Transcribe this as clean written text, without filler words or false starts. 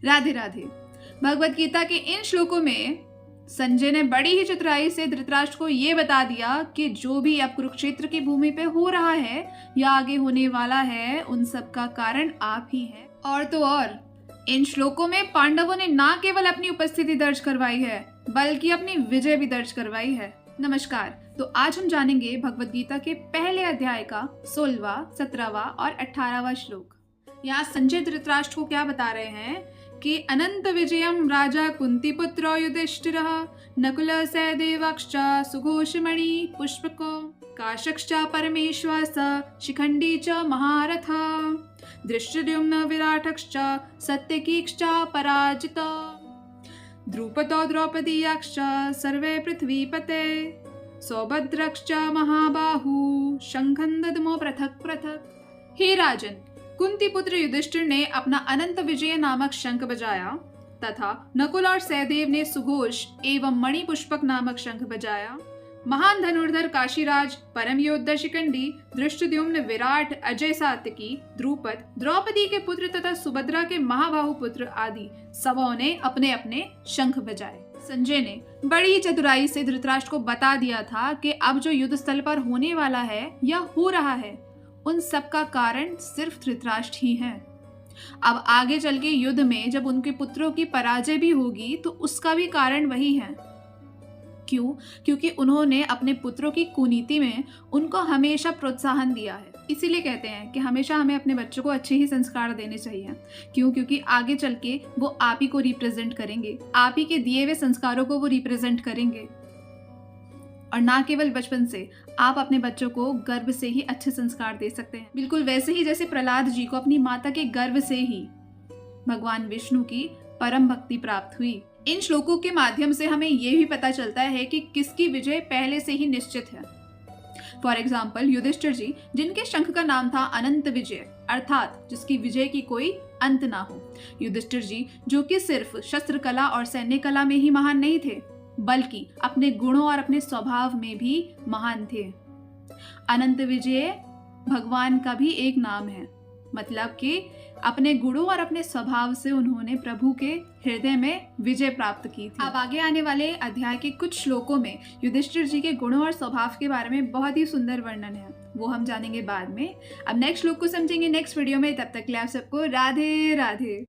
राधे राधे। भगवत गीता के इन श्लोकों में संजय ने बड़ी ही चतुराई से धृतराष्ट्र को ये बता दिया कि जो भी अब कुरुक्षेत्र की भूमि पे हो रहा है या आगे होने वाला है, उन सब का कारण आप ही हैं। और तो और इन श्लोकों में पांडवों ने ना केवल अपनी उपस्थिति दर्ज करवाई है बल्कि अपनी विजय भी दर्ज करवाई है। नमस्कार। तो आज हम जानेंगे भगवत गीता के पहले अध्याय का 16वां, 17वां और 18वां श्लोक। यहाँ संजय धृतराष्ट्र को क्या बता रहे हैं कि अनंत विजयम राजा कुंती पुत्र युधिष्ठिरः नकुल सहदेवश्च सुघोषमणि पुष्पको काशश्च परमेश्वर स शिखंडी च महारथा दृष्टद्युम्न विराटश्च सत्यकीश्च पराजिता द्रुपदो द्रौपदीयश्च सर्वे पृथ्वीपते सौभद्रश्च महाबाहु शंखं दद्मो पृथक पृथक। हे राजन, कुंती पुत्र युधिष्ठिर ने अपना अनंत विजय नामक शंख बजाया तथा नकुल और सहदेव ने सुघोष एवं मणिपुष्पक नामक शंख बजाया। महान धनुर्धर काशीराज, परम योद्धा शिखंडी, धृष्टद्युम्न, विराट, अजय सात्यकी, द्रुपद, द्रौपदी के पुत्र तथा सुभद्रा के महाबाहु पुत्र आदि सबों ने अपने अपने शंख बजाए। संजय ने बड़ी चतुराई से धृतराष्ट्र को बता दिया था कि अब जो युद्ध स्थल पर होने वाला है या हो रहा है, उन सब का कारण सिर्फ धृतराष्ट्र ही हैं। अब आगे चल के युद्ध में जब उनके पुत्रों की पराजय भी होगी तो उसका भी कारण वही है। क्यों? क्योंकि उन्होंने अपने पुत्रों की कुनीति में उनको हमेशा प्रोत्साहन दिया है। इसीलिए कहते हैं कि हमेशा हमें अपने बच्चों को अच्छे ही संस्कार देने चाहिए। क्यों? क्योंकि आगे चल के वो आप ही को रिप्रेजेंट करेंगे, आप ही के दिए हुए संस्कारों को वो रिप्रेजेंट करेंगे। और ना केवल बचपन से, आप अपने बच्चों को गर्भ से ही अच्छे संस्कार दे सकते हैं। बिल्कुल वैसे ही जैसे प्रहलाद जी को अपनी माता के गर्भ से ही भगवान विष्णु की परम भक्ति प्राप्त हुई। इन श्लोकों के माध्यम से हमें यह भी पता चलता है कि किसकी विजय पहले से ही निश्चित है। फॉर एग्जाम्पल युधिष्ठिर जी, जिनके शंख का नाम था अनंत विजय, अर्थात जिसकी विजय की कोई अंत ना हो। युधिष्ठिर जी जो कि सिर्फ शस्त्र कला और सैन्य कला में ही महान नहीं थे, बल्कि अपने गुणों और अपने स्वभाव में भी महान थे। अनंत विजय भगवान का भी एक नाम है, मतलब कि अपने गुणों और अपने स्वभाव से उन्होंने प्रभु के हृदय में विजय प्राप्त की थी। अब आगे आने वाले अध्याय के कुछ श्लोकों में युधिष्ठिर जी के गुणों और स्वभाव के बारे में बहुत ही सुंदर वर्णन है, वो हम जानेंगे बाद में। अब नेक्स्ट श्लोक को समझेंगे नेक्स्ट वीडियो में। तब तक के लिए आप सबको राधे राधे।